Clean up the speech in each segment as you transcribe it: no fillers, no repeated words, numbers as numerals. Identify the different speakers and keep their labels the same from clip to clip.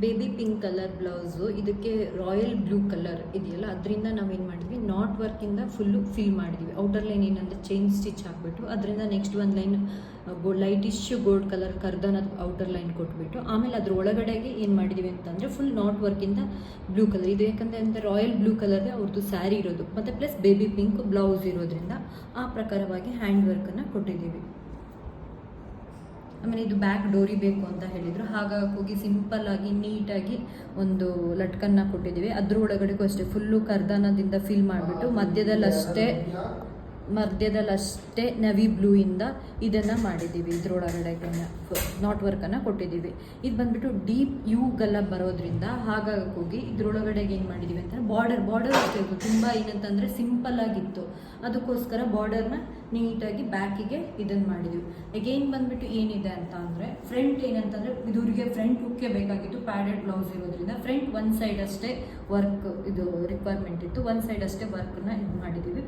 Speaker 1: Baby pink colour blouse, ಇದಕ್ಕೆ royal blue colour ಇದೆಯಲ್ಲ ಅದರಿಂದ ನಾವೇನು ಮಾಡಿದ್ವಿ, ನಾಟ್ ವರ್ಕಿಂದ ಫುಲ್ಲು ಫಿಲ್ ಮಾಡಿದ್ವಿ. ಔಟರ್ ಲೈನ್ ಏನಂದರೆ ಚೈನ್ ಸ್ಟಿಚ್ ಹಾಕ್ಬಿಟ್ಟು ಅದರಿಂದ ನೆಕ್ಸ್ಟ್ ಒಂದು ಲೈನ್ ಲೈಟಿಶ್ ಗೋಲ್ಡ್ ಕಲರ್ ಕರ್ದನ ಔಟರ್ ಲೈನ್ ಕೊಟ್ಬಿಟ್ಟು ಆಮೇಲೆ ಅದ್ರ ಒಳಗಡೆಗೆ ಏನು ಮಾಡಿದ್ದೀವಿ ಅಂತಂದರೆ ಫುಲ್ ನಾಟ್ ವರ್ಕಿಂದ ಬ್ಲೂ ಕಲರ್ ಇದು. ಯಾಕಂದರೆ ಅಂತ ರಾಯಲ್ ಬ್ಲೂ ಕಲರ್ಗೆ ಅವ್ರದ್ದು ಸ್ಯಾರಿ ಇರೋದು ಮತ್ತು ಪ್ಲಸ್ ಬೇಬಿ ಪಿಂಕ್ ಬ್ಲೌಸ್ ಇರೋದ್ರಿಂದ ಆ ಪ್ರಕಾರವಾಗಿ ಹ್ಯಾಂಡ್ ವರ್ಕನ್ನು ಕೊಟ್ಟಿದ್ದೀವಿ. ಆಮೇಲೆ ಇದು ಬ್ಯಾಕ್ ಡೋರಿ ಬೇಕು ಅಂತ ಹೇಳಿದರು, ಹಾಗಾಗಿ ಹೋಗಿ ಸಿಂಪಲ್ಲಾಗಿ ನೀಟಾಗಿ ಒಂದು ಲಟ್ಕನ್ನ ಕೊಟ್ಟಿದ್ದೀವಿ. ಅದ್ರ ಒಳಗಡೆಗೂ ಅಷ್ಟೇ ಫುಲ್ಲು ಕರ್ದಾನದಿಂದ ಫಿಲ್ ಮಾಡಿಬಿಟ್ಟು ಮಧ್ಯದಲ್ಲಷ್ಟೇ ನವಿ ಬ್ಲೂ ಇಂದ ಇದನ್ನು ಮಾಡಿದ್ದೀವಿ. ಇದ್ರೊಳಗಡೆಗೆ ನಾಟ್ ವರ್ಕನ್ನು ಕೊಟ್ಟಿದ್ದೀವಿ. ಇದು ಬಂದುಬಿಟ್ಟು ಡೀಪ್ ಯೂಗೆಲ್ಲ ಬರೋದ್ರಿಂದ ಹಾಗಾಗಿ ಹೋಗಿ ಇದ್ರೊಳಗಡೆಗೆ ಏನು ಮಾಡಿದ್ದೀವಿ ಅಂತಂದರೆ ಬಾರ್ಡರ್ ಅಷ್ಟೇ ಇತ್ತು, ತುಂಬ ಏನಂತಂದರೆ ಸಿಂಪಲ್ಲಾಗಿತ್ತು. ಅದಕ್ಕೋಸ್ಕರ ಬಾರ್ಡರ್ನ ನೀಟಾಗಿ ಬ್ಯಾಕಿಗೆ ಇದನ್ನು ಮಾಡಿದ್ದೀವಿ. ಎಗೇನ್ ಬಂದುಬಿಟ್ಟು ಏನಿದೆ ಅಂತ ಅಂದರೆ ಫ್ರಂಟ್ ಏನಂತಂದರೆ ಇದೂರಿಗೆ ಫ್ರಂಟ್ ಹುಕ್ಕೆ ಬೇಕಾಗಿತ್ತು, ಪ್ಯಾಡೆಡ್ ಬ್ಲೌಸ್ ಇರೋದ್ರಿಂದ ಫ್ರಂಟ್ ಒಂದು ಸೈಡ್ ಅಷ್ಟೇ ವರ್ಕ್ ಇದು ರಿಕ್ವೈರ್ಮೆಂಟ್ ಇತ್ತು, ಒಂದು ಸೈಡ್ ಅಷ್ಟೇ ವರ್ಕನ್ನ ಇದು ಮಾಡಿದ್ದೀವಿ.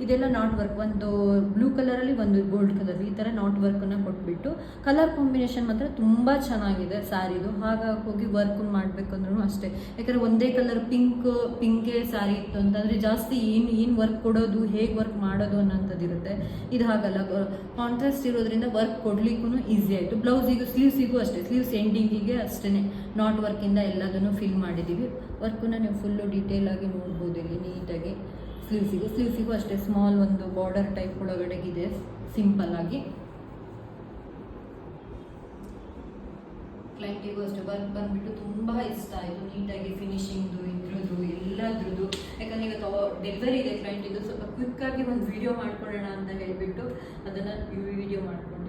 Speaker 1: ಇದೆಲ್ಲ ನಾಟ್ ವರ್ಕ್, ಒಂದು ಬ್ಲೂ ಕಲರಲ್ಲಿ ಒಂದು ಗೋಲ್ಡ್ ಕಲರ್ ಈ ಥರ ನಾಟ್ ವರ್ಕನ್ನು ಕೊಟ್ಬಿಟ್ಟು ಕಲರ್ ಕಾಂಬಿನೇಷನ್ ಮಾತ್ರ ತುಂಬ ಚೆನ್ನಾಗಿದೆ ಸ್ಯಾರಿದು. ಹಾಗಾಗಿ ಹೋಗಿ ವರ್ಕ್ ಮಾಡಬೇಕಂದ್ರೂ ಅಷ್ಟೇ, ಯಾಕಂದರೆ ಒಂದೇ ಕಲರ್ ಪಿಂಕೇ ಸ್ಯಾರಿ ಇತ್ತು ಅಂತಂದರೆ ಜಾಸ್ತಿ ಏನು ವರ್ಕ್ ಕೊಡೋದು, ಹೇಗೆ ವರ್ಕ್ ಮಾಡೋದು ಅನ್ನೋಂಥದ್ದಿರುತ್ತೆ. ಇದು ಹಾಗಲ್ಲ, ಕಾಂಟ್ರಾಸ್ಟ್ ಇರೋದ್ರಿಂದ ವರ್ಕ್ ಕೊಡಲಿಕ್ಕೂ ಈಸಿ ಆಯಿತು. ಬ್ಲೌಸಿಗೂ ಸ್ಲೀವ್ಸಿಗೂ ಅಷ್ಟೇ, ಸ್ಲೀವ್ಸ್ ಎಂಡಿಂಗಿಗೆ ಅಷ್ಟೇ ನಾಟ್ ವರ್ಕಿಂದ ಎಲ್ಲದನ್ನು ಫಿಲ್ ಮಾಡಿದ್ದೀವಿ. ವರ್ಕನ್ನು ನೀವು ಫುಲ್ಲು ಡೀಟೇಲಾಗಿ ನೋಡ್ಬೋದು ಇಲ್ಲಿ ನೀಟಾಗಿ. ಸ್ಲೀವ್ಸಿಗೂ ಅಷ್ಟೇ ಸ್ಮಾಲ್ ಒಂದು ಬಾರ್ಡರ್ ಟೈಪ್ ಒಳಗಡೆಗಿದೆ ಸಿಂಪಲ್ಲಾಗಿ. ಕ್ಲೈಂಟಿಗೂ ಅಷ್ಟೇ ವರ್ಕ್ ಬಂದುಬಿಟ್ಟು ತುಂಬ ಇಷ್ಟ ಆಯಿತು, ನೀಟಾಗಿ ಫಿನಿಶಿಂಗ್ದು ಇದ್ರದ್ದು ಎಲ್ಲದ್ರದ್ದು. ಯಾಕಂದರೆ ಇವತ್ತು ಡೆಲಿವರಿ ಇದೆ ಕ್ಲೈಂಟಿದ್ದು, ಸ್ವಲ್ಪ ಕ್ವಿಕ್ಕಾಗಿ ಒಂದು ವೀಡಿಯೋ ಮಾಡ್ಕೊಳ್ಳೋಣ ಅಂತ ಹೇಳಿಬಿಟ್ಟು ಅದನ್ನು ವಿಡಿಯೋ ಮಾಡ್ಕೊಂಡು